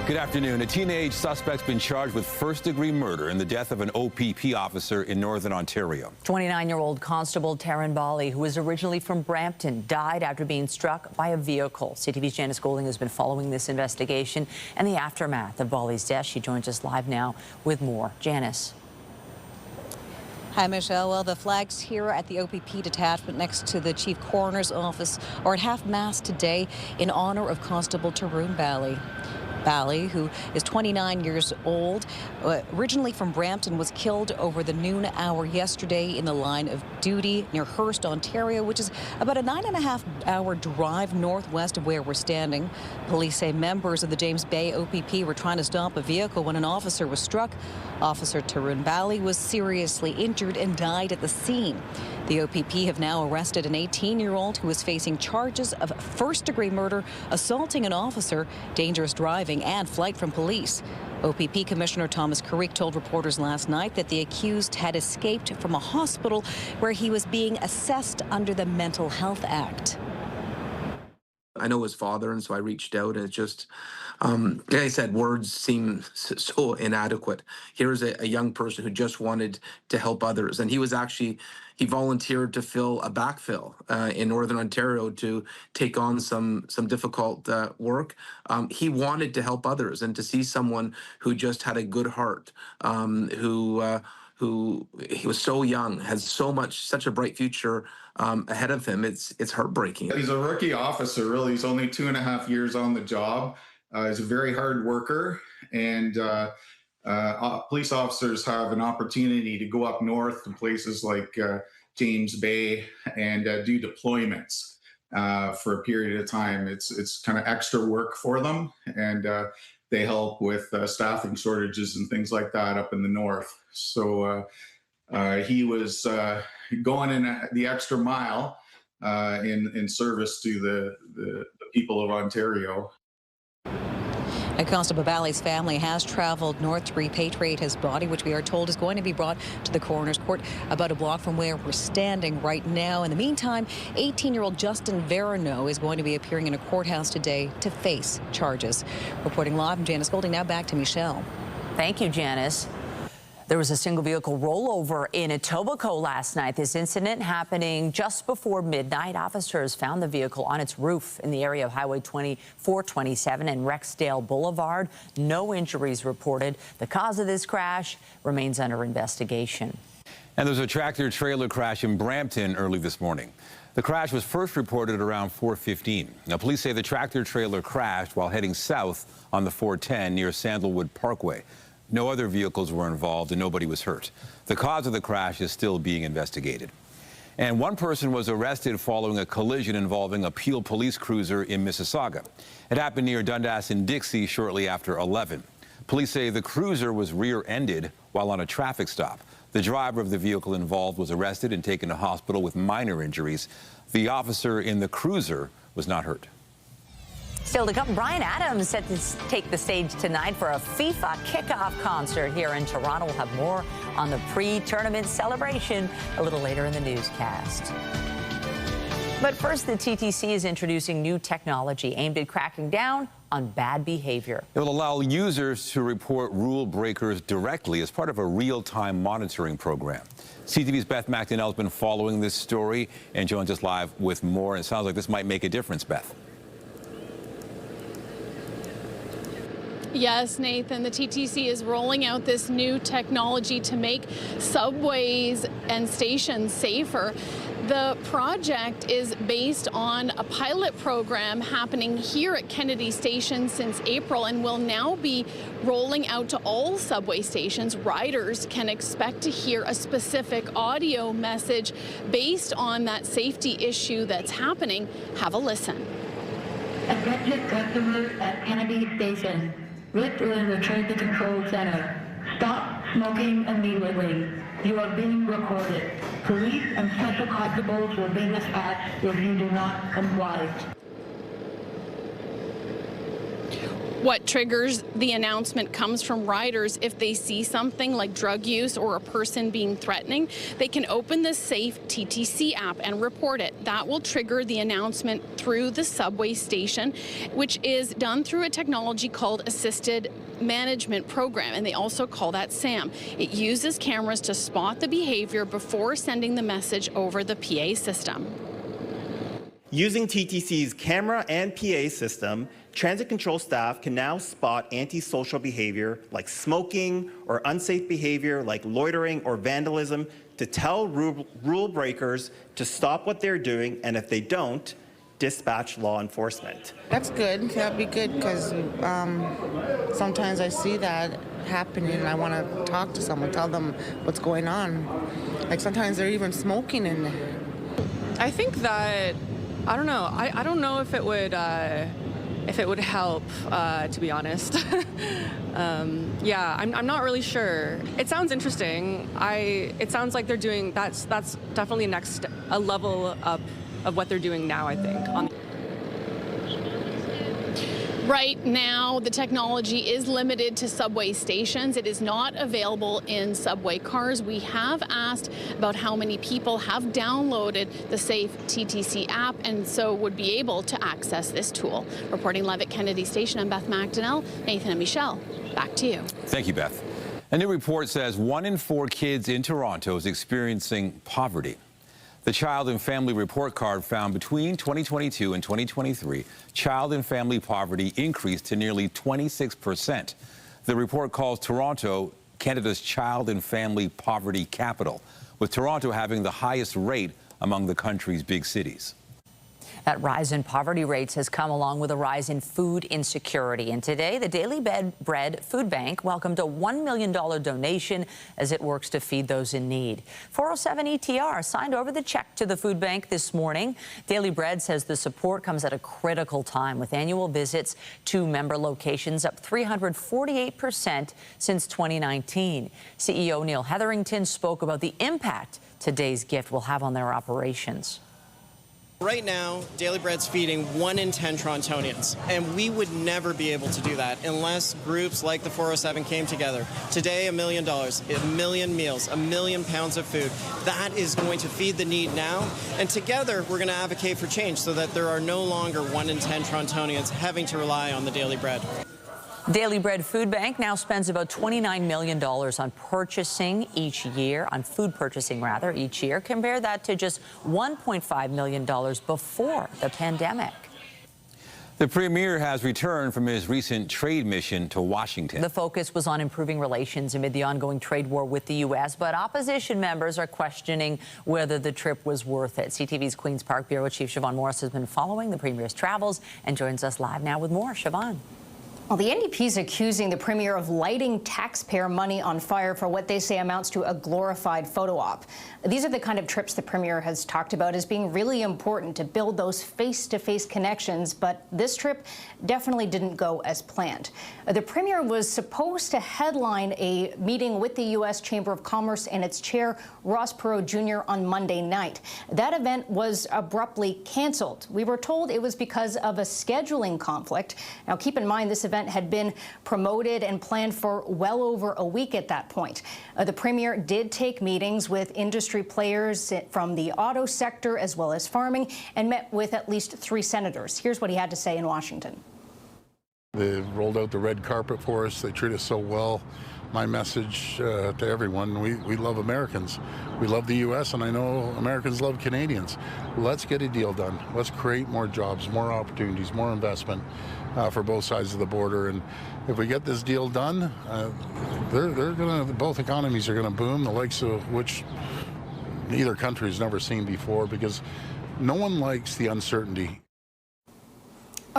Good afternoon. A teenage suspect's been charged with first-degree murder in the death of an OPP officer in Northern Ontario. 29-year-old Constable Taryn Bali, who was originally from Brampton, died after being struck by a vehicle. CTV's Janice Golding has been following this investigation and the aftermath of Bali's death. She joins us live now with more. Janice. Hi, Michelle. Well, the flags here at the OPP detachment next to the Chief Coroner's office are at half-mast today in honor of Constable Taryn Bali. Bali, who is 29 years old, originally from Brampton, was killed over the noon hour yesterday in the line of duty near Hearst, Ontario, which is about a 9.5-hour drive northwest of where we're standing. Police say members of the James Bay OPP were trying to stop a vehicle when an officer was struck. Officer Taryn Bali was seriously injured and died at the scene. The OPP have now arrested an 18-year-old who is facing charges of first-degree murder, assaulting an officer, dangerous driving, and flight from police. OPP Commissioner Thomas Carrick told reporters last night that the accused had escaped from a hospital where he was being assessed under the Mental Health Act. I know his father, and so I reached out, and it's just, like I said, words seem so inadequate. Here's a young person who just wanted to help others, and he volunteered to fill a backfill in Northern Ontario to take on some difficult work. He wanted to help others, and to see someone who just had a good heart, who he was so young, has such a bright future ahead of him. It's heartbreaking. He's a rookie officer, really. He's only 2.5 years on the job. He's a very hard worker, and police officers have an opportunity to go up north to places like James Bay and do deployments for a period of time. It's kind of extra work for them, and they help with staffing shortages and things like that up in the north. So he was going in the extra mile in service to the people of Ontario. And Constable Bali's family has traveled north to repatriate his body, which we are told is going to be brought to the coroner's court about a block from where we're standing right now. In the meantime, 18-year-old Justin Verano is going to be appearing in a courthouse today to face charges. Reporting live, I'm Janice Golding. Now back to Michelle. Thank you, Janice. There was a single vehicle rollover in Etobicoke last night. This incident happening just before midnight. Officers found the vehicle on its roof in the area of Highway 427 and Rexdale Boulevard. No injuries reported. The cause of this crash remains under investigation. And there's a tractor-trailer crash in Brampton early this morning. The crash was first reported around 4:15. Now, police say the tractor-trailer crashed while heading south on the 410 near Sandalwood Parkway. No other vehicles were involved and nobody was hurt. The cause of the crash is still being investigated. And one person was arrested following a collision involving a Peel police cruiser in Mississauga. It happened near Dundas and Dixie shortly after 11. Police say the cruiser was rear-ended while on a traffic stop. The driver of the vehicle involved was arrested and taken to hospital with minor injuries. The officer in the cruiser was not hurt. Still to come, Bryan Adams set to take the stage tonight for a FIFA kickoff concert here in Toronto. We'll have more on the pre-tournament celebration a little later in the newscast. But first, the TTC is introducing new technology aimed at cracking down on bad behavior. It will allow users to report rule breakers directly as part of a real-time monitoring program. CTV's Beth McDonnell has been following this story and joins us live with more. And it sounds like this might make a difference, Beth. Yes, Nathan, the TTC is rolling out this new technology to make subways and stations safer. The project is based on a pilot program happening here at Kennedy Station since April and will now be rolling out to all subway stations. Riders can expect to hear a specific audio message based on that safety issue that's happening. Have a listen. Attention customers at Kennedy Station. This is the Traffic Control Center. Stop smoking immediately. You are being recorded. Police and special constables will be dispatched if you do not comply. What triggers the announcement comes from riders. If they see something like drug use or a person being threatening, they can open the Safe TTC app and report it. That will trigger the announcement through the subway station, which is done through a technology called Assisted Management Program, and they also call that SAM. It uses cameras to spot the behavior before sending the message over the PA system. Using TTC's camera and PA system, transit control staff can now spot antisocial behavior like smoking or unsafe behavior like loitering or vandalism to tell rule breakers to stop what they're doing, and if they don't, dispatch law enforcement. That's good. That'd be good because sometimes I see that happening and I want to talk to someone, tell them what's going on. Like sometimes they're even smoking in there. I think that, I don't know. I don't know if it would help, to be honest. Yeah, I'm not really sure. It sounds interesting. It sounds like they're doing, that's definitely a level up of what they're doing now, I think. Right now, the technology is limited to subway stations. It is not available in subway cars. We have asked about how many people have downloaded the Safe TTC app and so would be able to access this tool. Reporting live at Kennedy Station, I'm Beth McDonnell. Nathan and Michelle, back to you. Thank you, Beth. A new report says 1 in 4 kids in Toronto is experiencing poverty. The Child and Family Report Card found between 2022 and 2023, child and family poverty increased to nearly 26%. The report calls Toronto Canada's child and family poverty capital, with Toronto having the highest rate among the country's big cities. That rise in poverty rates has come along with a rise in food insecurity. And today, the Daily Bread Food Bank welcomed a $1 million donation as it works to feed those in need. 407 ETR signed over the check to the food bank this morning. Daily Bread says the support comes at a critical time, with annual visits to member locations up 348% since 2019. CEO Neil Hetherington spoke about the impact today's gift will have on their operations. Right now, Daily Bread's feeding 1 in 10 Torontonians, and we would never be able to do that unless groups like the 407 came together. Today, $1 million, 1 million meals, 1 million pounds of food. That is going to feed the need now, and together we're going to advocate for change so that there are no longer 1 in 10 Torontonians having to rely on the Daily Bread. Daily Bread Food Bank now spends about $29 million on purchasing each year, on food purchasing rather, each year. Compare that to just $1.5 million before the pandemic. The Premier has returned from his recent trade mission to Washington. The focus was on improving relations amid the ongoing trade war with the U.S., but opposition members are questioning whether the trip was worth it. CTV's Queen's Park Bureau Chief Siobhan Morris has been following the Premier's travels and joins us live now with more. Siobhan. Well, the NDP is accusing the Premier of lighting taxpayer money on fire for what they say amounts to a glorified photo op. These are the kind of trips the Premier has talked about as being really important to build those face-to-face connections, but this trip definitely didn't go as planned. The Premier was supposed to headline a meeting with the U.S. Chamber of Commerce and its chair, Ross Perot Jr., on Monday night. That event was abruptly canceled. We were told it was because of a scheduling conflict. Now, keep in mind, this event had been promoted and planned for well over a week at that point. The Premier did take meetings with industry players from the auto sector as well as farming and met with at least 3 senators. Here's what he had to say in Washington. They rolled out the red carpet for us. They treat us so well. My message to everyone, we love Americans. We love the U.S., and I know Americans love Canadians. Let's get a deal done. Let's create more jobs, more opportunities, more investment for both sides of the border. And if we get this deal done, both economies are gonna boom, the likes of which either country's never seen before, because no one likes the uncertainty.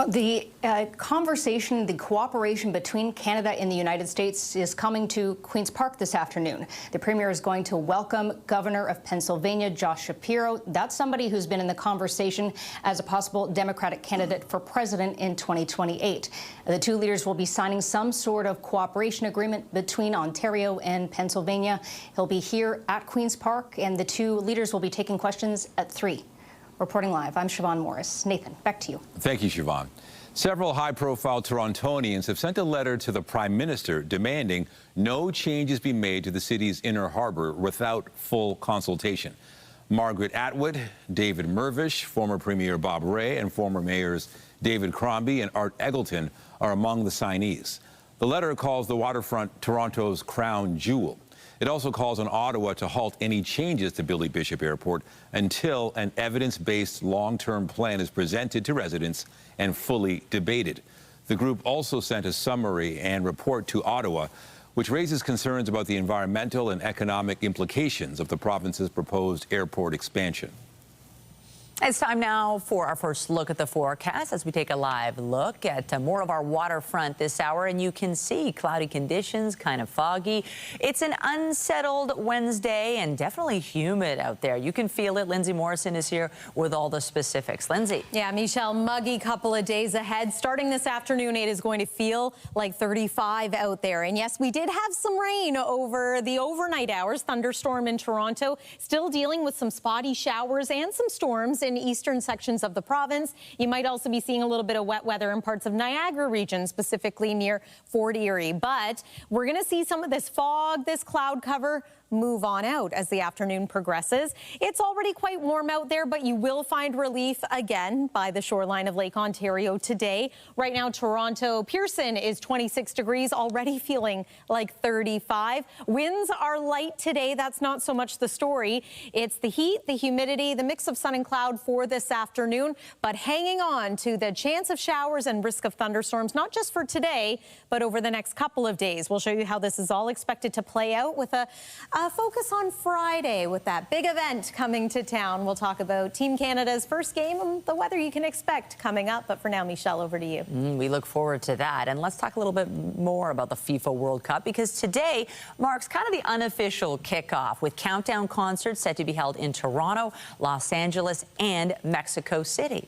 The conversation, the cooperation between Canada and the United States is coming to Queen's Park this afternoon. The Premier is going to welcome Governor of Pennsylvania, Josh Shapiro. That's somebody who's been in the conversation as a possible Democratic candidate for president in 2028. The 2 leaders will be signing some sort of cooperation agreement between Ontario and Pennsylvania. He'll be here at Queen's Park, and the 2 leaders will be taking questions at 3. Reporting live, I'm Siobhan Morris. Nathan, back to you. Thank you, Siobhan. Several high-profile Torontonians have sent a letter to the Prime Minister demanding no changes be made to the city's inner harbour without full consultation. Margaret Atwood, David Mirvish, former Premier Bob Rae, and former mayors David Crombie and Art Eggleton are among the signees. The letter calls the Waterfront Toronto's crown jewel. It also calls on Ottawa to halt any changes to Billy Bishop Airport until an evidence-based long-term plan is presented to residents and fully debated. The group also sent a summary and report to Ottawa, which raises concerns about the environmental and economic implications of the province's proposed airport expansion. It's time now for our first look at the forecast as we take a live look at more of our waterfront this hour. And you can see cloudy conditions, kind of foggy. It's an unsettled Wednesday and definitely humid out there. You can feel it. Lindsay Morrison is here with all the specifics. Lindsay. Yeah, Michelle, muggy couple of days ahead. Starting this afternoon, it is going to feel like 35 out there. And yes, we did have some rain over the overnight hours. Thunderstorm in Toronto, still dealing with some spotty showers and some storms in eastern sections of the province. You might also be seeing a little bit of wet weather in parts of Niagara region, specifically near Fort Erie. But we're going to see some of this fog, this cloud cover move on out as the afternoon progresses. It's already quite warm out there, but you will find relief again by the shoreline of Lake Ontario today. Right now, Toronto, Pearson is 26 degrees, already feeling like 35. Winds are light today. That's not so much the story. It's the heat, the humidity, the mix of sun and cloud for this afternoon, but hanging on to the chance of showers and risk of thunderstorms, not just for today, but over the next couple of days. We'll show you how this is all expected to play out with a focus on Friday with that big event coming to town. We'll talk about Team Canada's first game and the weather you can expect coming up. But for now, Michelle, over to you. We look forward to that. And let's talk a little bit more about the FIFA World Cup, because today marks kind of the unofficial kickoff with countdown concerts set to be held in Toronto, Los Angeles, and Mexico City.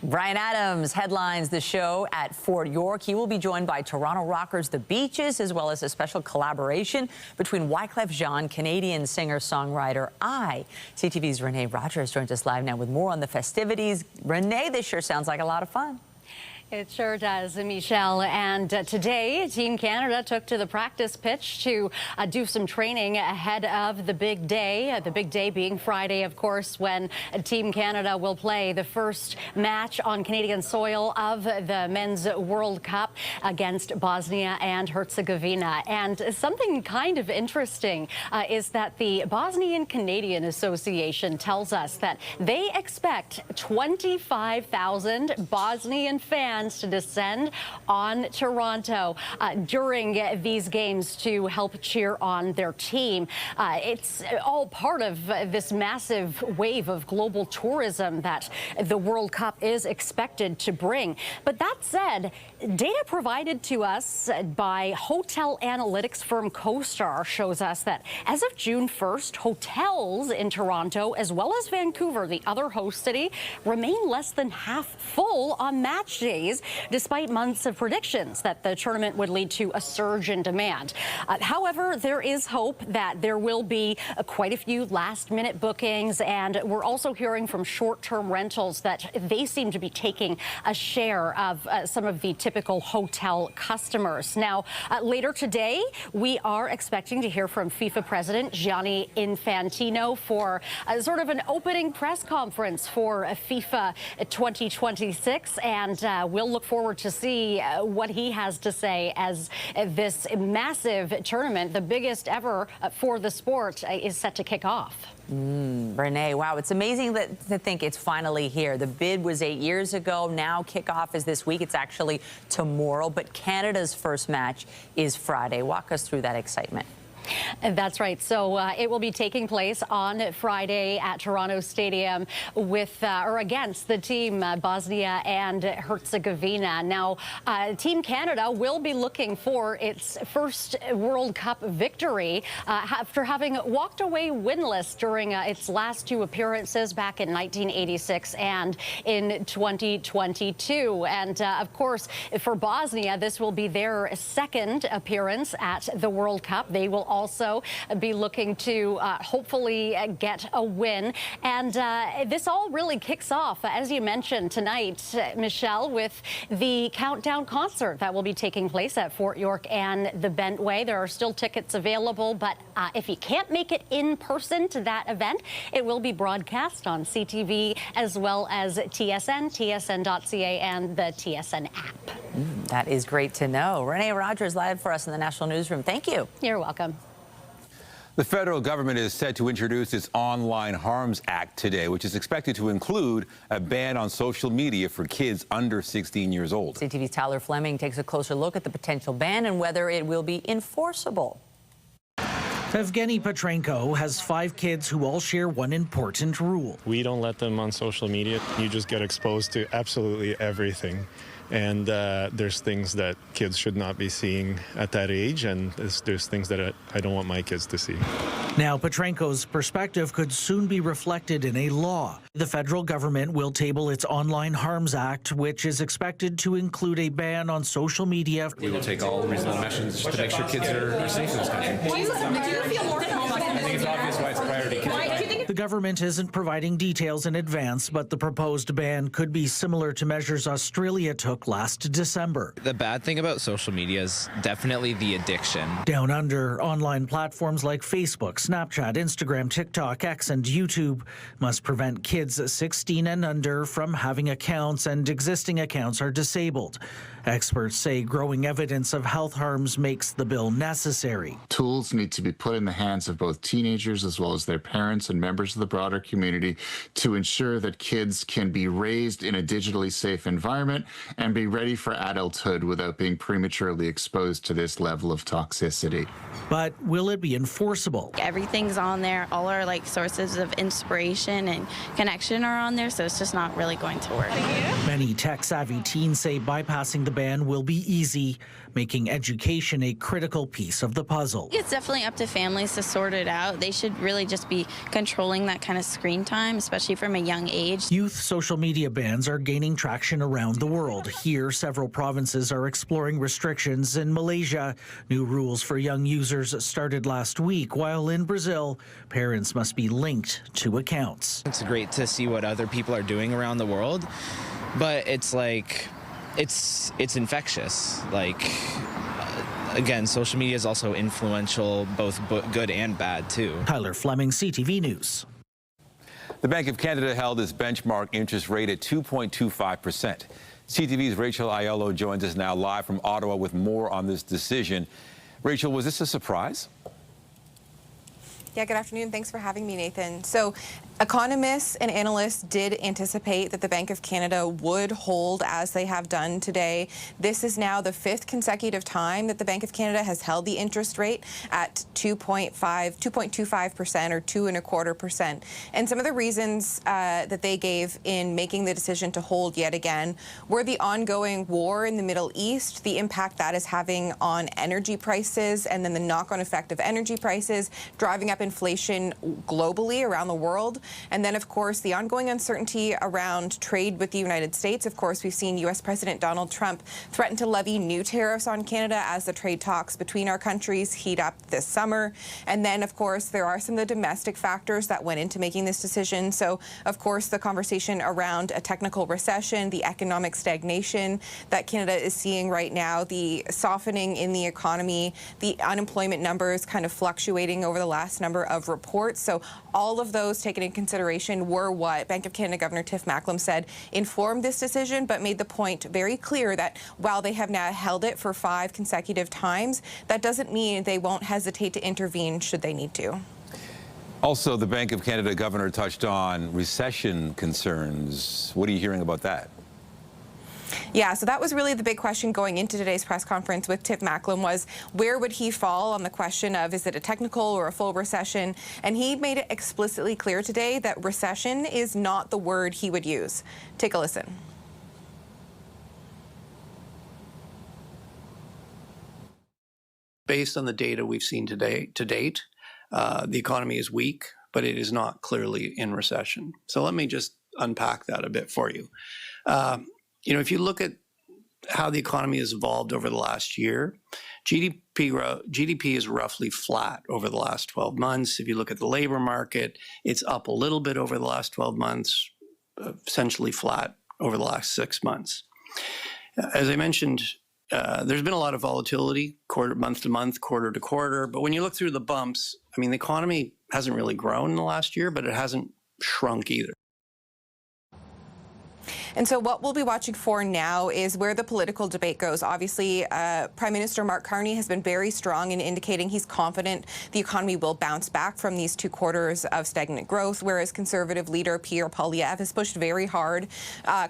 Brian Adams headlines the show at Fort York. He will be joined by Toronto rockers The Beaches, as well as a special collaboration between Wyclef Jean, Canadian singer-songwriter I. CTV's Renee Rogers joins us live now with more on the festivities. Renee, this sure sounds like a lot of fun. It sure does, Michelle. And today, Team Canada took to the practice pitch to do some training ahead of the big day. The big day being Friday, of course, when Team Canada will play the first match on Canadian soil of the Men's World Cup against Bosnia and Herzegovina. And something kind of interesting is that the Bosnian Canadian Association tells us that they expect 25,000 Bosnian fans to descend on Toronto during these games to help cheer on their team. It's all part of this massive wave of global tourism that the World Cup is expected to bring. But that said, data provided to us by hotel analytics firm CoStar shows us that as of June 1st, hotels in Toronto, as well as Vancouver, the other host city, remain less than half full on match days, despite months of predictions that the tournament would lead to a surge in demand. However, there is hope that there will be quite a few last-minute bookings, and we're also hearing from short-term rentals that they seem to be taking a share of some of the typical hotel customers. Now, later today, we are expecting to hear from FIFA President Gianni Infantino for sort of an opening press conference for FIFA 2026, and we'll look forward to see what he has to say as this massive tournament, the biggest ever for the sport, is set to kick off. Renee, wow, it's amazing to think it's finally here. The bid was 8 years ago. Now kickoff is this week. It's actually tomorrow, but Canada's first match is Friday. Walk us through that excitement. That's right. So it will be taking place on Friday at Toronto Stadium with or against the team Bosnia and Herzegovina. Now, Team Canada will be looking for its first World Cup victory after having walked away winless during its last two appearances back in 1986 and in 2022. And of course, for Bosnia, this will be their second appearance at the World Cup. They will also be looking to hopefully get a win. And this all really kicks off, as you mentioned tonight, Michelle, with the countdown concert that will be taking place at Fort York and the Bentway. There are still tickets available, but if you can't make it in person to that event, it will be broadcast on CTV as well as TSN, tsn.ca, and the TSN app. That is great to know. Renee Rogers live for us in the National Newsroom. Thank you. You're welcome. The federal government is set to introduce its Online Harms Act today, which is expected to include a ban on social media for kids under 16 years old. CTV's Tyler Fleming takes a closer look at the potential ban and whether it will be enforceable. Evgeny Petrenko has 5 kids who all share one important rule. We don't let them on social media. You just get exposed to absolutely everything. And there's things that kids should not be seeing at that age, and there's things that I don't want my kids to see. Now, Petrenko's perspective could soon be reflected in a law. The federal government will table its Online Harms Act, which is expected to include a ban on social media. We will take all reasonable measures to make sure kids are safe in this country. Do you feel more confident? I think it's obvious why it's a priority. The government isn't providing details in advance, but the proposed ban could be similar to measures Australia took last December. The bad thing about social media is definitely the addiction. Down under, online platforms like Facebook, Snapchat, Instagram, TikTok, X, and YouTube must prevent kids 16 and under from having accounts, and existing accounts are disabled. Experts say growing evidence of health harms makes the bill necessary. Tools need to be put in the hands of both teenagers as well as their parents and members of the broader community to ensure that kids can be raised in a digitally safe environment and be ready for adulthood without being prematurely exposed to this level of toxicity. But will it be enforceable? Everything's on there. All our sources of inspiration and connection are on there, so it's just not really going to work. Many tech-savvy teens say bypassing the ban will be easy, making education a critical piece of the puzzle. It's definitely up to families to sort it out. They should really just be controlling that kind of screen time, especially from a young age. Youth social media bans are gaining traction around the world. Here, several provinces are exploring restrictions. In Malaysia, new rules for young users started last week, while in Brazil, parents must be linked to accounts. It's great to see what other people are doing around the world, but it's it's infectious. Again, social media is also influential, both good and bad, too. Tyler Fleming, CTV News. The Bank of Canada held its benchmark interest rate at 2.25%. CTV's Rachel Aiello joins us now live from Ottawa with more on this decision. Rachel, was this a surprise? Yeah, good afternoon. Thanks for having me, Nathan. So economists and analysts did anticipate that the Bank of Canada would hold as they have done today. This is now the 5th consecutive time that the Bank of Canada has held the interest rate at 2.25% or 2.25%. And some of the reasons that they gave in making the decision to hold yet again were the ongoing war in the Middle East, the impact that is having on energy prices, and then the knock-on effect of energy prices driving up inflation globally around the world. And then, of course, the ongoing uncertainty around trade with the United States. Of course, we've seen U.S. President Donald Trump threaten to levy new tariffs on Canada as the trade talks between our countries heat up this summer. And then, of course, there are some of the domestic factors that went into making this decision. So, of course, the conversation around a technical recession, the economic stagnation that Canada is seeing right now, the softening in the economy, the unemployment numbers kind of fluctuating over the last number of reports. So all of those taken into consideration were what Bank of Canada Governor Tiff Macklem said informed this decision, but made the point very clear that while they have now held it for 5 consecutive times, that doesn't mean they won't hesitate to intervene should they need to. Also, the Bank of Canada governor touched on recession concerns. What are you hearing about that? Yeah, so that was really the big question going into today's press conference with Tiff Macklem was where would he fall on the question of is it a technical or a full recession? And he made it explicitly clear today that recession is not the word he would use. Take a listen. Based on the data we've seen to date, the economy is weak, but it is not clearly in recession. So let me just unpack that a bit for you. If you look at how the economy has evolved over the last year, GDP is roughly flat over the last 12 months. If you look at the labor market, it's up a little bit over the last 12 months, essentially flat over the last 6 months. As I mentioned, there's been a lot of volatility, month to month, quarter to quarter. But when you look through the bumps, I mean, the economy hasn't really grown in the last year, but it hasn't shrunk either. And so what we'll be watching for now is where the political debate goes. Obviously, Prime Minister Mark Carney has been very strong in indicating he's confident the economy will bounce back from these 2 quarters of stagnant growth, whereas Conservative leader Pierre Poilievre has pushed very hard,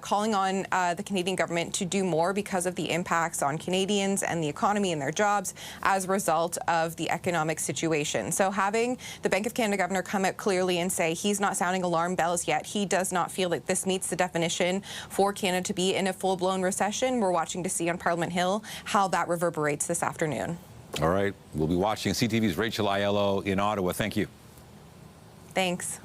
calling on the Canadian government to do more because of the impacts on Canadians and the economy and their jobs as a result of the economic situation. So having the Bank of Canada governor come out clearly and say he's not sounding alarm bells yet, he does not feel that this meets the definition for Canada to be in a full-blown recession. We're watching to see on Parliament Hill how that reverberates this afternoon. All right. We'll be watching CTV's Rachel Aiello in Ottawa. Thank you. Thanks.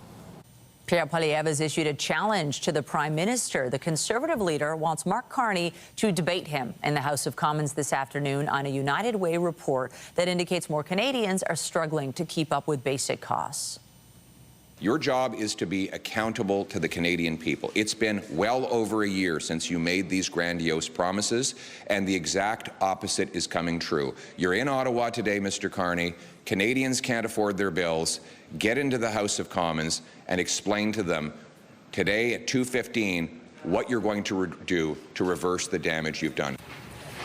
Pierre Poilievre has issued a challenge to the Prime Minister. The Conservative leader wants Mark Carney to debate him in the House of Commons this afternoon on a United Way report that indicates more Canadians are struggling to keep up with basic costs. Your job is to be accountable to the Canadian people. It's been well over a year since you made these grandiose promises, and the exact opposite is coming true. You're in Ottawa today, Mr. Carney. Canadians can't afford their bills. Get into the House of Commons and explain to them today at 2:15 what you're going to do to reverse the damage you've done.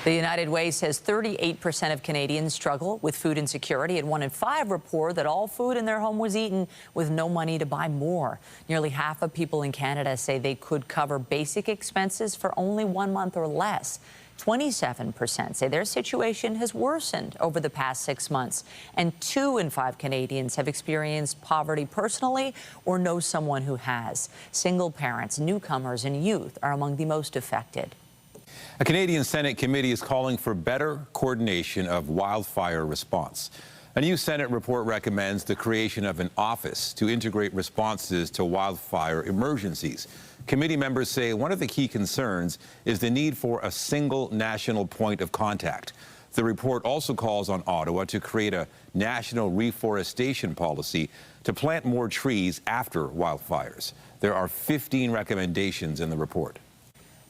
The United Way says 38% of Canadians struggle with food insecurity, and 1 in 5 report that all food in their home was eaten with no money to buy more. Nearly half of people in Canada say they could cover basic expenses for only 1 month or less. 27% say their situation has worsened over the past 6 months, and 2 in 5 Canadians have experienced poverty personally or know someone who has. Single parents, newcomers, and youth are among the most affected. A Canadian Senate committee is calling for better coordination of wildfire response. A new Senate report recommends the creation of an office to integrate responses to wildfire emergencies. Committee members say one of the key concerns is the need for a single national point of contact. The report also calls on Ottawa to create a national reforestation policy to plant more trees after wildfires. There are 15 recommendations in the report.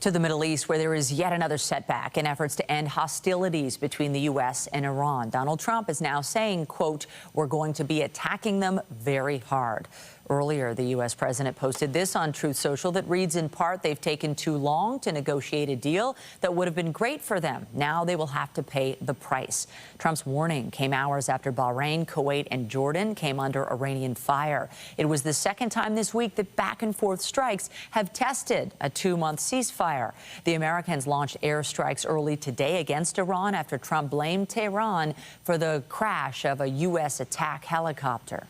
To the Middle East, where there is yet another setback in efforts to end hostilities between the U.S. and Iran. Donald Trump is now saying, quote, "We're going to be attacking them very hard." Earlier, the U.S. president posted this on Truth Social that reads in part, "They've taken too long to negotiate a deal that would have been great for them. Now they will have to pay the price." Trump's warning came hours after Bahrain, Kuwait, and Jordan came under Iranian fire. It was the second time this week that back-and-forth strikes have tested a 2-month ceasefire. The Americans launched airstrikes early today against Iran after Trump blamed Tehran for the crash of a U.S. attack helicopter.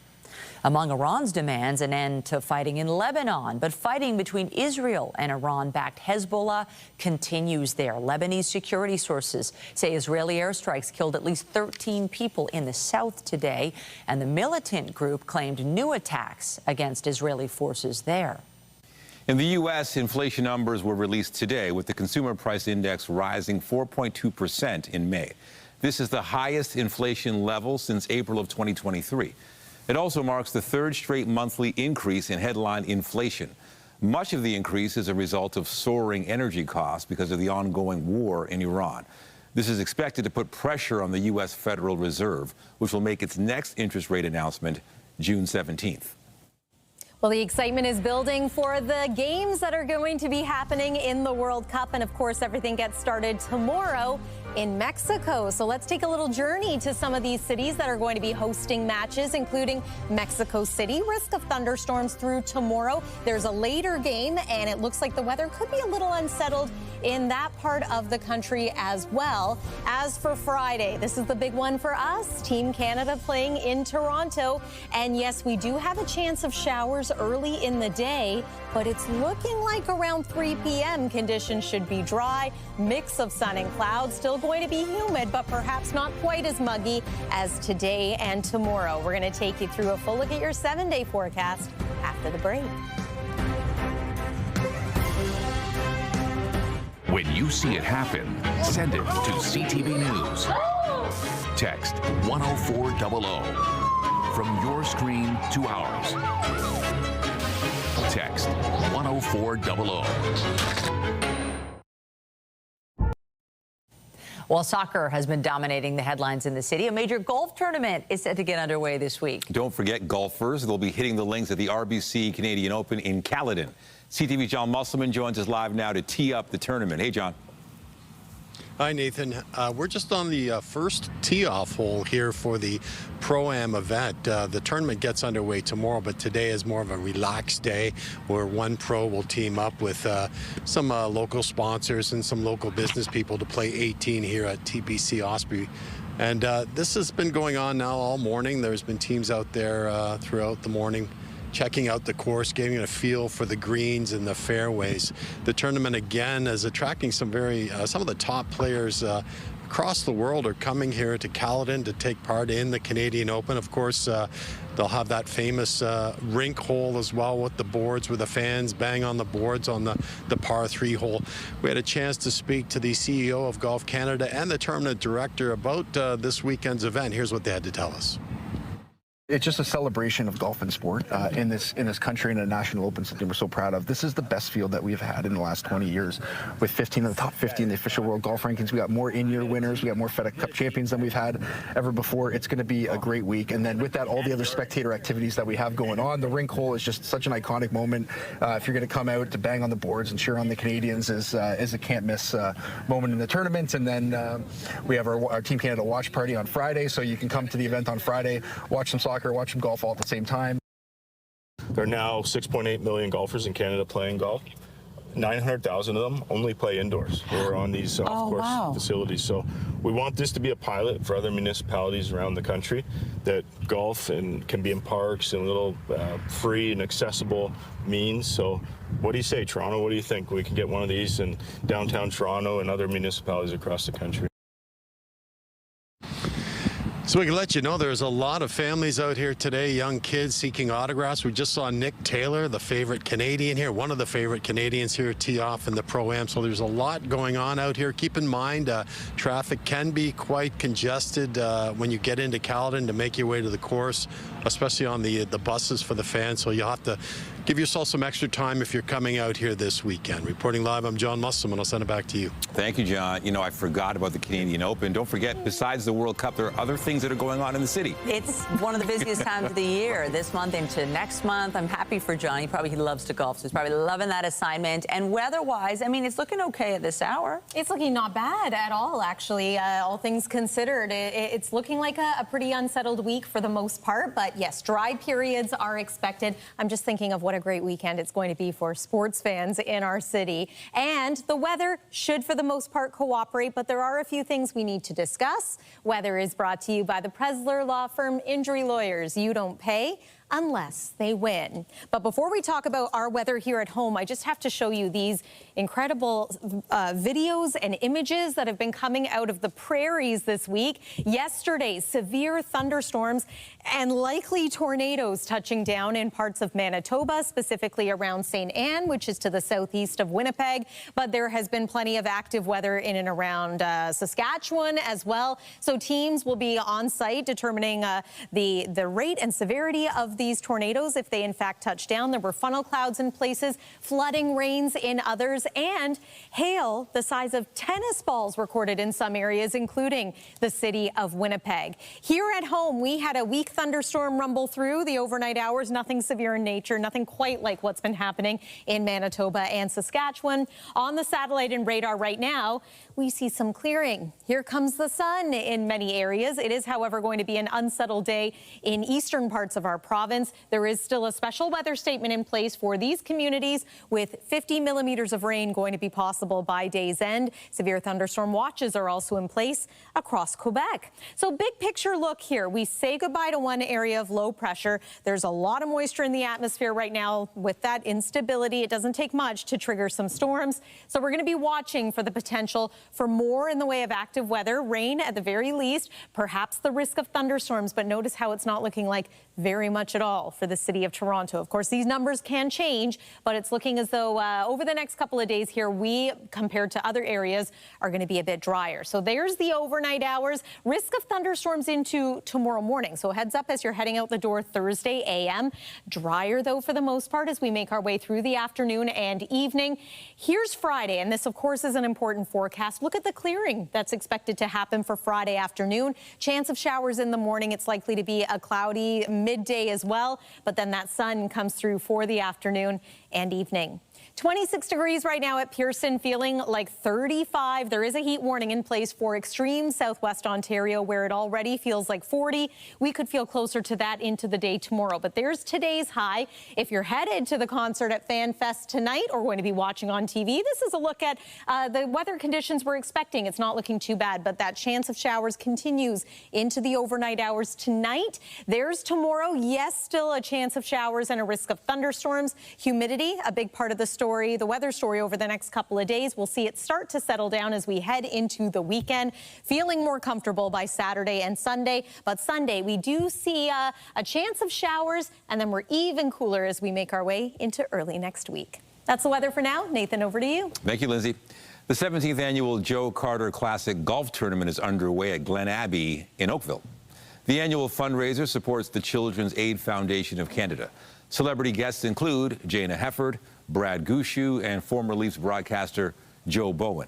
Among Iran's demands, an end to fighting in Lebanon, but fighting between Israel and Iran-backed Hezbollah continues there. Lebanese security sources say Israeli airstrikes killed at least 13 people in the south today, and the militant group claimed new attacks against Israeli forces there. In the U.S., inflation numbers were released today, with the consumer price index rising 4.2% in May. This is the highest inflation level since April of 2023. It also marks the 3rd straight monthly increase in headline inflation. Much of the increase is a result of soaring energy costs because of the ongoing war in Iran. This is expected to put pressure on the U.S. Federal Reserve, which will make its next interest rate announcement June 17th. Well, the excitement is building for the games that are going to be happening in the World Cup. And of course, everything gets started tomorrow in Mexico. So let's take a little journey to some of these cities that are going to be hosting matches, including Mexico City. Risk of thunderstorms through tomorrow. There's a later game, and it looks like the weather could be a little unsettled in that part of the country as well. As for Friday, this is the big one for us. Team Canada playing in Toronto. And yes, we do have a chance of showers early in the day, but it's looking like around 3 p.m. conditions should be dry. Mix of sun and clouds, still going to be humid, but perhaps not quite as muggy as today and tomorrow. We're going to take you through a full look at your 7-day forecast after the break. When you see it happen, send it to CTV News. Text 10400. From your screen to ours. Text 10400. Well, soccer has been dominating the headlines in the city. A major golf tournament is set to get underway this week. Don't forget golfers. They'll be hitting the links at the RBC Canadian Open in Caledon. CTV's John Musselman joins us live now to tee up the tournament. Hey, John. Hi, Nathan. We're just on the first tee-off hole here for the Pro-Am event. The tournament gets underway tomorrow, but today is more of a relaxed day where one pro will team up with some local sponsors and some local business people to play 18 here at TPC Osprey. And this has been going on now all morning. There's been teams out there throughout the morning checking out the course, getting a feel for the greens and the fairways. The tournament again is attracting some of the top players across the world are coming here to Caledon to take part in the Canadian Open. Of course, they'll have that famous rink hole as well with the boards where the fans bang on the boards on the par 3 hole. We had a chance to speak to the CEO of Golf Canada and the tournament director about this weekend's event. Here's what they had to tell us. It's just a celebration of golf and sport in this country, and a national open, something we're so proud of. This is the best field that we've had in the last 20 years, with 15 of the top 50 in the official world golf rankings. We got more in-year winners, we got more FedEx Cup champions than we've had ever before. It's going to be a great week, and then with that, all the other spectator activities that we have going on. The rink hole is just such an iconic moment. If you're going to come out to bang on the boards and cheer on the Canadians, is a can't-miss moment in the tournament. And then we have our Team Canada watch party on Friday, so you can come to the event on Friday, watch some soccer, watch some golf all at the same time. There are now 6.8 million golfers in Canada playing golf. 900,000 of them only play indoors or on these off-course facilities. So we want this to be a pilot for other municipalities around the country, that golf can be in parks and little free and accessible means. So what do you say, Toronto? What do you think? We can get one of these in downtown Toronto and other municipalities across the country. So we can let you know there's a lot of families out here today, young kids seeking autographs. We just saw Nick Taylor, the favorite Canadian here, one of the favorite Canadians here, tee off in the Pro-Am. So there's a lot going on out here. Keep in mind, traffic can be quite congested when you get into Caledon to make your way to the course, especially on the buses for the fans. So you'll have to give yourself some extra time if you're coming out here this weekend. Reporting live, I'm John Musselman. I'll send it back to you. Thank you, John. You know, I forgot about the Canadian Open. Don't forget, besides the World Cup, there are other things that are going on in the city. It's one of the busiest times of the year, this month into next month. I'm happy for John. He loves to golf, so he's probably loving that assignment. And weather-wise, I mean, it's looking okay at this hour. It's looking not bad at all, actually, all things considered. It's looking like a pretty unsettled week for the most part. But yes, dry periods are expected. I'm just thinking of what a great weekend it's going to be for sports fans in our city. And the weather should, for the most part, cooperate. But there are a few things we need to discuss. Weather is brought to you by the Presler Law Firm, Injury Lawyers. You don't pay unless they win. But before we talk about our weather here at home, I just have to show you these incredible videos and images that have been coming out of the prairies this week. Yesterday, severe thunderstorms and likely tornadoes touching down in parts of Manitoba, specifically around St. Anne, which is to the southeast of Winnipeg. But there has been plenty of active weather in and around Saskatchewan as well. So teams will be on site determining the rate and severity of these tornadoes if they in fact touch down. There were funnel clouds in places, flooding rains in others, and hail the size of tennis balls recorded in some areas, including the city of Winnipeg. Here at home, we had a weak thunderstorm rumble through the overnight hours. Nothing severe in nature, nothing quite like what's been happening in Manitoba and Saskatchewan. On the satellite and radar right now, we see some clearing. Here comes the sun in many areas. It is, however, going to be an unsettled day in eastern parts of our province. There is still a special weather statement in place for these communities, with 50 millimeters of rain going to be possible by day's end. Severe thunderstorm watches are also in place across Quebec. So big picture look here. We say goodbye to one area of low pressure. There's a lot of moisture in the atmosphere right now. With that instability, it doesn't take much to trigger some storms. So we're going to be watching for the potential for more in the way of active weather, rain at the very least, perhaps the risk of thunderstorms. But notice how it's not looking like very much at all for the city of Toronto. Of course, these numbers can change, but it's looking as though over the next couple of days here, we, compared to other areas, are going to be a bit drier. So there's the overnight hours. Risk of thunderstorms into tomorrow morning. So heads up as you're heading out the door Thursday a.m. Drier, though, for the most part as we make our way through the afternoon and evening. Here's Friday, and this, of course, is an important forecast. Look at the clearing that's expected to happen for Friday afternoon. Chance of showers in the morning. It's likely to be a cloudy midday as well, but then that sun comes through for the afternoon and evening. 26 degrees right now at Pearson, feeling like 35. There is a heat warning in place for extreme southwest Ontario, where it already feels like 40. We could feel closer to that into the day tomorrow, but there's today's high. If you're headed to the concert at FanFest tonight or going to be watching on TV, this is a look at the weather conditions we're expecting. It's not looking too bad, but that chance of showers continues into the overnight hours tonight. There's tomorrow. Yes, still a chance of showers and a risk of thunderstorms. Humidity, a big part of the story. The weather story over the next couple of days. We'll see it start to settle down as we head into the weekend. Feeling more comfortable by Saturday and Sunday. But Sunday, we do see a chance of showers, and then we're even cooler as we make our way into early next week. That's the weather for now. Nathan, over to you. Thank you, Lindsay. The 17th annual Joe Carter Classic Golf Tournament is underway at Glen Abbey in Oakville. The annual fundraiser supports the Children's Aid Foundation of Canada. Celebrity guests include Jana Hefford, Brad Gushu, and former Leafs broadcaster Joe Bowen.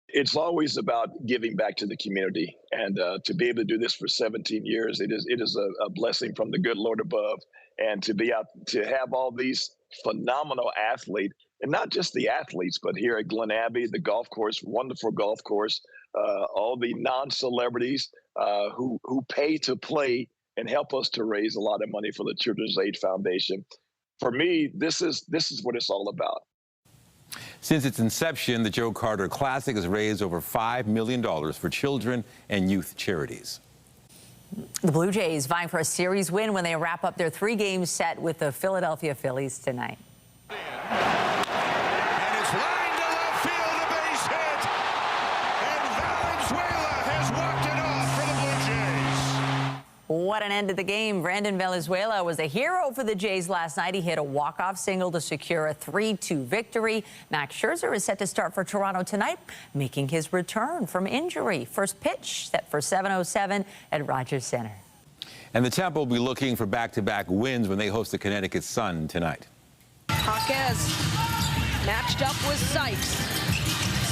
It's always about giving back to the community, and to be able to do this for 17 years, it is a blessing from the good Lord above, and to be out to have all these phenomenal athletes, and not just the athletes, but here at Glen Abbey, the golf course, wonderful golf course, all the non-celebrities who pay to play and help us to raise a lot of money for the Children's Aid Foundation. For me, this is what it's all about. Since its inception, the Joe Carter Classic has raised over $5 million for children and youth charities. The Blue Jays vying for a series win when they wrap up their 3-game set with the Philadelphia Phillies tonight. And it's lined to left field, a base hit. And Valenzuela has walked it off for the Blue Jays. What an end to the game. Brandon Valenzuela was a hero for the Jays last night. He hit a walk-off single to secure a 3-2 victory. Max Scherzer is set to start for Toronto tonight, making his return from injury. First pitch set for 7:07 at Rogers Centre. And the Temple will be looking for back-to-back wins when they host the Connecticut Sun tonight. Jaquez matched up with Sykes.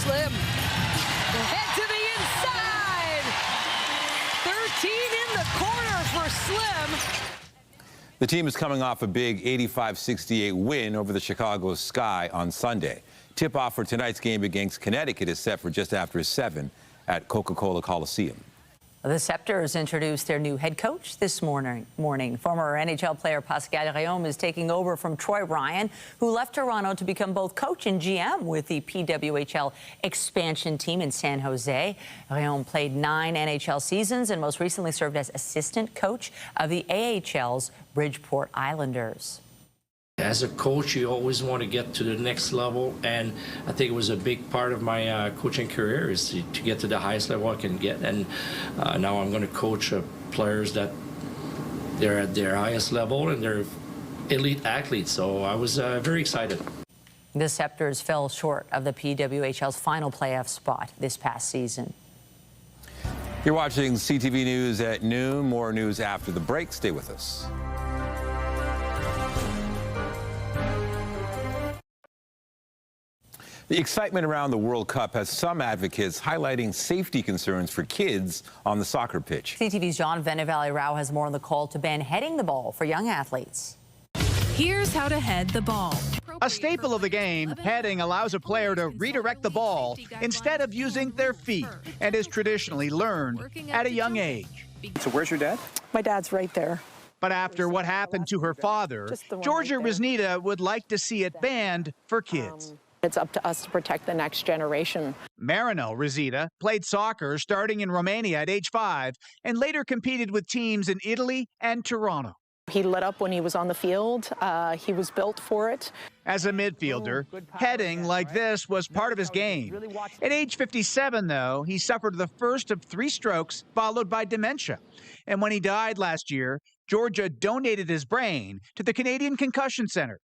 Slim. Head to the inside. 13 in the corner for Slim. The team is coming off a big 85-68 win over the Chicago Sky on Sunday. Tip-off for tonight's game against Connecticut is set for just after 7 at Coca-Cola Coliseum. The Scepters introduced their new head coach this morning. Former NHL player Pascal Réaume is taking over from Troy Ryan, who left Toronto to become both coach and GM with the PWHL expansion team in San Jose. Réaume played 9 NHL seasons and most recently served as assistant coach of the AHL's Bridgeport Islanders. As a coach, you always want to get to the next level, and I think it was a big part of my coaching career is to get to the highest level I can get. And now I'm going to coach players that they're at their highest level and they're elite athletes. So I was very excited. The Scepters fell short of the PWHL's final playoff spot this past season. You're watching CTV News at noon. More news after the break. Stay with us. The excitement around the World Cup has some advocates highlighting safety concerns for kids on the soccer pitch. CTV's John Venevalley-Rao has more on the call to ban heading the ball for young athletes. Here's how to head the ball. A staple of the game, heading allows a player to redirect the ball instead of using their feet and is traditionally learned at a young age. So where's your dad? My dad's right there. But after what happened to her father, Georgia Riznita would like to see it banned for kids. It's up to us to protect the next generation. Marino Rizzita played soccer starting in Romania at age 5 and later competed with teams in Italy and Toronto. He lit up when he was on the field. He was built for it. As a midfielder, heading like this was part of his game. At age 57, though, he suffered the first of 3 strokes, followed by dementia. And when he died last year, Georgia donated his brain to the Canadian Concussion Center.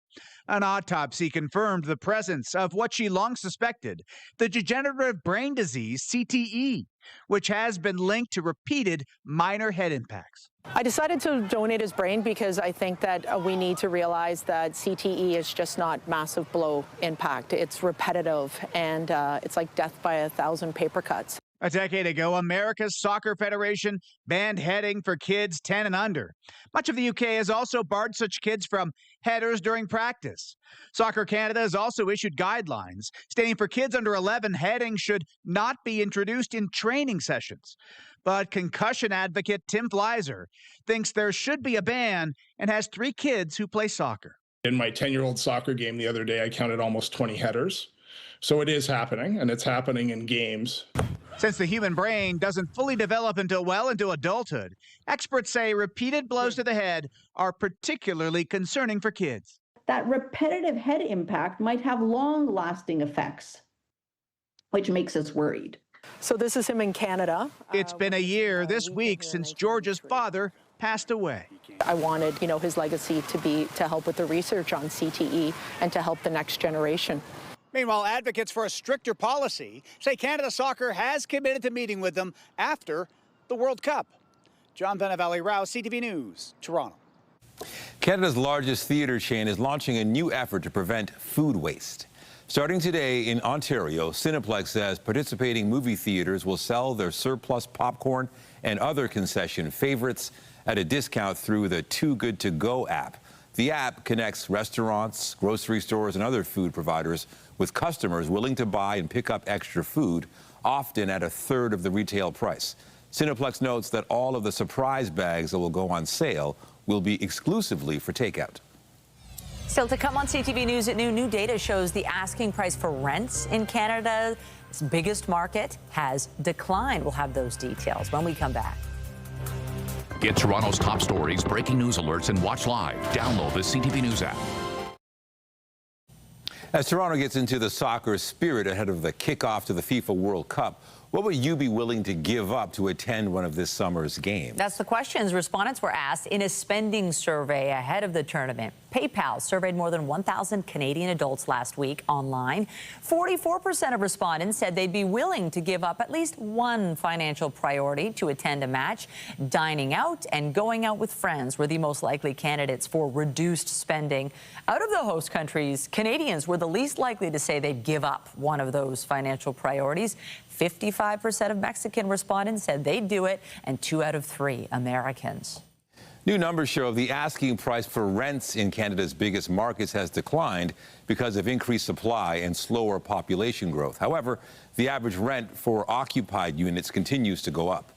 An autopsy confirmed the presence of what she long suspected, the degenerative brain disease, CTE, which has been linked to repeated minor head impacts. I decided to donate his brain because I think that we need to realize that CTE is just not massive blow impact. It's repetitive, and it's like death by 1,000 paper cuts. A decade ago, America's Soccer Federation banned heading for kids 10 and under. Much of the UK has also barred such kids from headers during practice. Soccer Canada has also issued guidelines stating for kids under 11, heading should not be introduced in training sessions. But concussion advocate Tim Fleiser thinks there should be a ban and has 3 kids who play soccer. In my 10-year-old soccer game the other day, I counted almost 20 headers. So it is happening, and it's happening in games. Since the human brain doesn't fully develop until well into adulthood, experts say repeated blows to the head are particularly concerning for kids. That repetitive head impact might have long-lasting effects, which makes us worried. So this is him in Canada. It's been a year this week since Georgia's father passed away. I wanted, his legacy to help with the research on CTE and to help the next generation. Meanwhile, advocates for a stricter policy say Canada Soccer has committed to meeting with them after the World Cup. John Benavalli-Rao, CTV News, Toronto. Canada's largest theatre chain is launching a new effort to prevent food waste. Starting today in Ontario, Cineplex says participating movie theaters will sell their surplus popcorn and other concession favorites at a discount through the Too Good To Go app. The app connects restaurants, grocery stores, and other food providers with customers willing to buy and pick up extra food, often at a third of the retail price. Cineplex notes that all of the surprise bags that will go on sale will be exclusively for takeout. Still to come on CTV News at noon, new data shows the asking price for rents in Canada's biggest market has declined. We'll have those details when we come back. Get Toronto's top stories, breaking news alerts, and watch live. Download the CTV News app. As Toronto gets into the soccer spirit ahead of the kickoff to the FIFA World Cup, what would you be willing to give up to attend one of this summer's games? That's the questions respondents were asked in a spending survey ahead of the tournament. PayPal surveyed more than 1,000 Canadian adults last week online. 44% of respondents said they'd be willing to give up at least one financial priority to attend a match. Dining out and going out with friends were the most likely candidates for reduced spending. Out of the host countries, Canadians were the least likely to say they'd give up one of those financial priorities. 55% of Mexican respondents said they'd do it, and 2 out of 3 Americans. New numbers show the asking price for rents in Canada's biggest markets has declined because of increased supply and slower population growth. However, the average rent for occupied units continues to go up.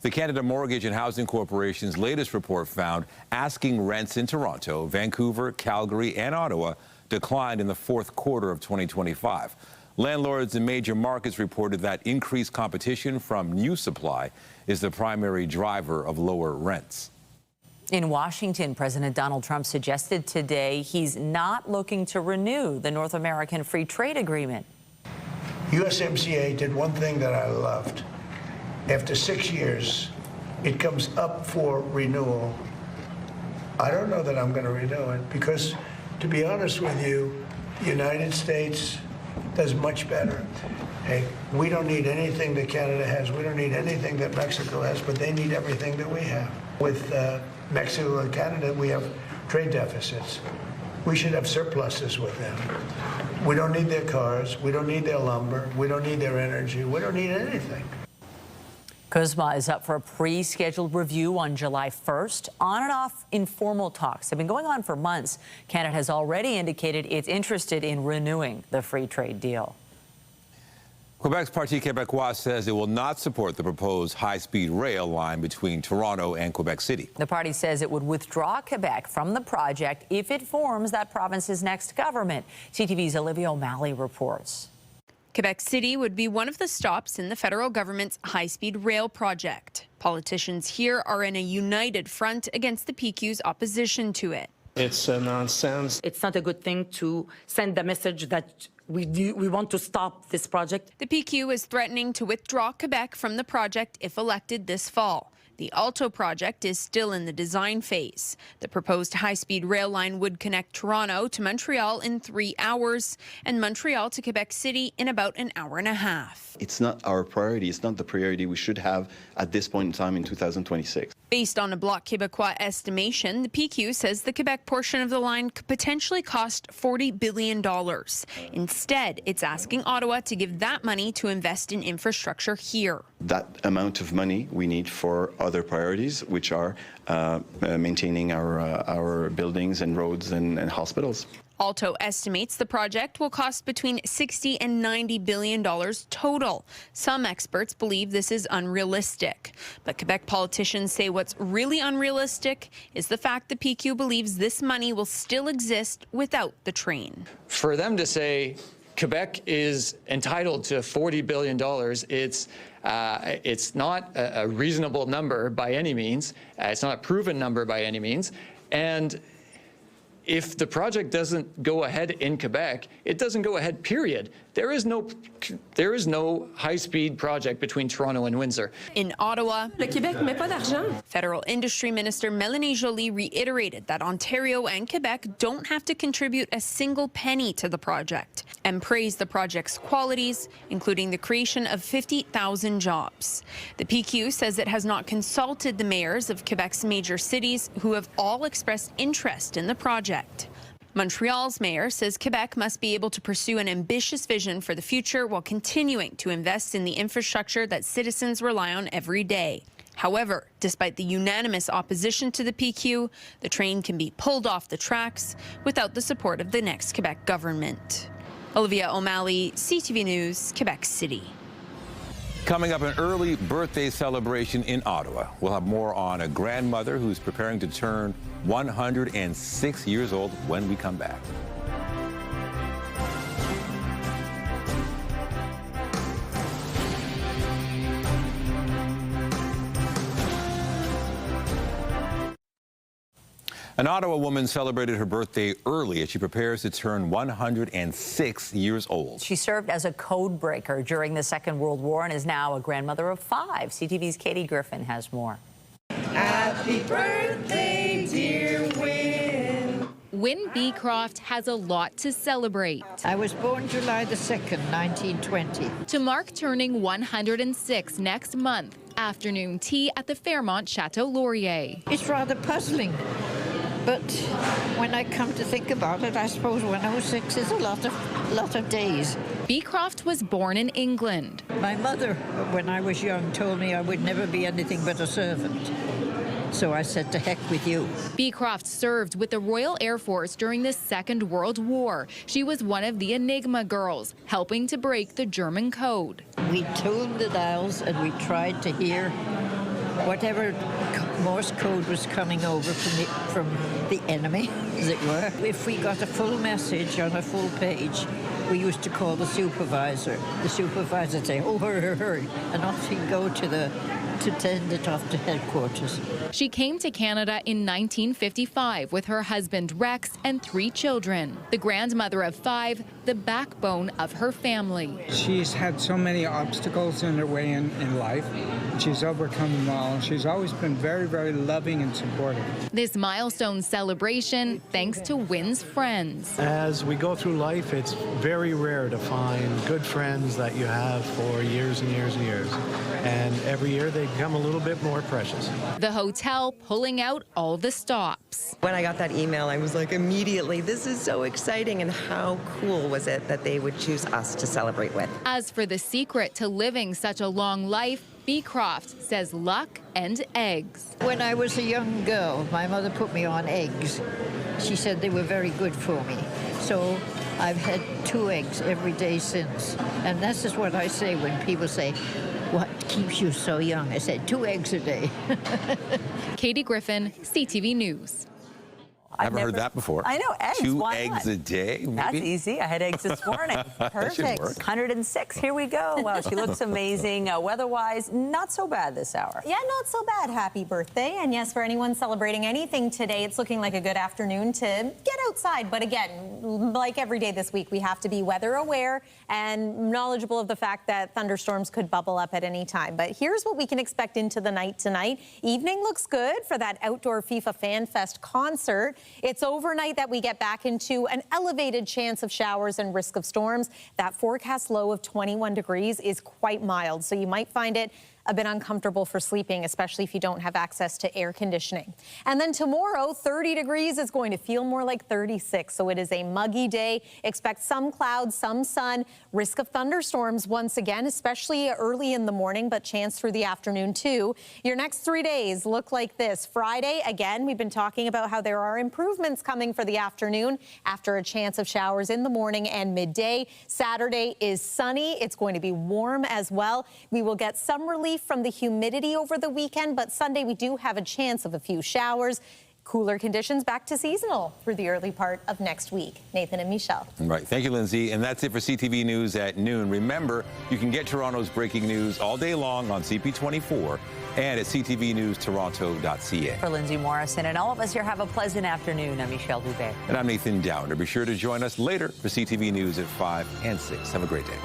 The Canada Mortgage and Housing Corporation's latest report found asking rents in Toronto, Vancouver, Calgary, and Ottawa declined in the 4th quarter of 2025. Landlords in major markets reported that increased competition from new supply is the primary driver of lower rents. In Washington, President Donald Trump suggested today he's not looking to renew the North American Free Trade Agreement. USMCA did one thing that I loved. After 6 years, it comes up for renewal. I don't know that I'm going to renew it because, to be honest with you, the United States does much better. Hey, we don't need anything that Canada has. We don't need anything that Mexico has, but they need everything that we have. With Mexico and Canada, we have trade deficits. We should have surpluses with them. We don't need their cars. We don't need their lumber. We don't need their energy. We don't need anything. CUSMA is up for a pre-scheduled review on July 1st. On and off informal talks have been going on for months. Canada has already indicated it's interested in renewing the free trade deal. Quebec's Parti Québécois says it will not support the proposed high-speed rail line between Toronto and Quebec City. The party says it would withdraw Quebec from the project if it forms that province's next government. CTV's Olivia O'Malley reports. Quebec City would be one of the stops in the federal government's high-speed rail project. Politicians here are in a united front against the PQ's opposition to it. It's a nonsense. It's not a good thing to send the message that we want to stop this project. The PQ is threatening to withdraw Quebec from the project if elected this fall. The Alto project is still in the design phase. The proposed high-speed rail line would connect Toronto to Montreal in 3 hours and Montreal to Quebec City in about an hour and a half. It's not our priority. It's not the priority we should have at this point in time in 2026. Based on a Bloc Québécois estimation, the PQ says the Quebec portion of the line could potentially cost $40 billion. Instead, it's asking Ottawa to give that money to invest in infrastructure here. That amount of money we need for other priorities, which are maintaining our buildings and roads and hospitals. Alto estimates the project will cost between $60 and $90 billion total. Some experts believe this is unrealistic. But Quebec politicians say what's really unrealistic is the fact the PQ believes this money will still exist without the train. For them to say Quebec is entitled to $40 billion, it's not a reasonable number by any means. It's not a proven number by any means. And if the project doesn't go ahead in Quebec, it doesn't go ahead, period. There is no high-speed project between Toronto and Windsor. In Ottawa, Le Québec met pas d'argent. Federal Industry Minister Mélanie Joly reiterated that Ontario and Quebec don't have to contribute a single penny to the project and praised the project's qualities, including the creation of 50,000 jobs. The PQ says it has not consulted the mayors of Quebec's major cities who have all expressed interest in the project. Montreal's mayor says Quebec must be able to pursue an ambitious vision for the future while continuing to invest in the infrastructure that citizens rely on every day. However, despite the unanimous opposition to the PQ, the train can be pulled off the tracks without the support of the next Quebec government. Olivia O'Malley, CTV News, Quebec City. Coming up, an early birthday celebration in Ottawa. We'll have more on a grandmother who's preparing to turn 106 years old when we come back. An Ottawa woman celebrated her birthday early as she prepares to turn 106 years old. She served as a code breaker during the Second World War and is now a grandmother of 5. CTV's Katie Griffin has more. Happy birthday, dear Wynne. Wynne Beecroft has a lot to celebrate. I was born July the 2nd, 1920. To mark turning 106 next month, afternoon tea at the Fairmont Chateau Laurier. It's rather puzzling. But when I come to think about it, I suppose 106 is a lot of days. Beecroft was born in England. My mother, when I was young, told me I would never be anything but a servant. So I said, to heck with you. Beecroft served with the Royal Air Force during the Second World War. She was one of the Enigma girls, helping to break the German code. We tuned the dials and we tried to hear whatever Morse code was coming over from the enemy, as it were. If we got a full message on a full page, we used to call the supervisor. The supervisor would say, oh, hurry, hurry, and off he'd go to send it off to headquarters. She came to Canada in 1955 with her husband Rex and 3 children. The grandmother of 5, the backbone of her family. She's had so many obstacles in her way in life. She's overcome them all. She's always been very, very loving and supportive. This milestone celebration thanks to Wynne's friends. As we go through life, it's very rare to find good friends that you have for years and years and years. And every year they become a little bit more precious. The hotel pulling out all the stops. When I got that email, I was like, immediately, this is so exciting, and how cool was it that they would choose us to celebrate with. As for the secret to living such a long life, Beecroft says luck and eggs. When I was a young girl, my mother put me on eggs. She said they were very good for me. So I've had 2 eggs every day since. And this is what I say when people say, what keeps you so young? I said 2 eggs a day. Katie Griffin, CTV News. I haven't heard that before. I know, eggs. 2 why eggs not? a day, maybe? That's easy. I had eggs this morning. That should Perfect. work. 106. Here we go. Wow, she looks amazing. Weather-wise, not so bad this hour. Yeah, not so bad. Happy birthday. And yes, for anyone celebrating anything today, it's looking like a good afternoon to get outside. But again, like every day this week, we have to be weather aware and knowledgeable of the fact that thunderstorms could bubble up at any time. But here's what we can expect into the night tonight. Evening looks good for that outdoor FIFA Fan Fest concert. It's overnight that we get back into an elevated chance of showers and risk of storms. That forecast low of 21 degrees is quite mild, so you might find it a bit uncomfortable for sleeping, especially if you don't have access to air conditioning. And then tomorrow, 30 degrees is going to feel more like 36, so it is a muggy day. Expect some clouds, some sun, risk of thunderstorms once again, especially early in the morning, but chance through the afternoon too. Your next 3 days look like this. Friday, again, we've been talking about how there are improvements coming for the afternoon after a chance of showers in the morning and midday. Saturday is sunny. It's going to be warm as well. We will get some relief from the humidity over the weekend, but Sunday we do have a chance of a few showers. Cooler conditions back to seasonal through the early part of next week. Nathan and Michelle. Right. Thank you, Lindsay. And that's it for CTV News at noon. Remember, you can get Toronto's breaking news all day long on CP24 and at ctvnewstoronto.ca. For Lindsay Morrison and all of us here, have a pleasant afternoon. I'm Michelle Dubé. And I'm Nathan Downer. Be sure to join us later for CTV News at 5 and 6. Have a great day.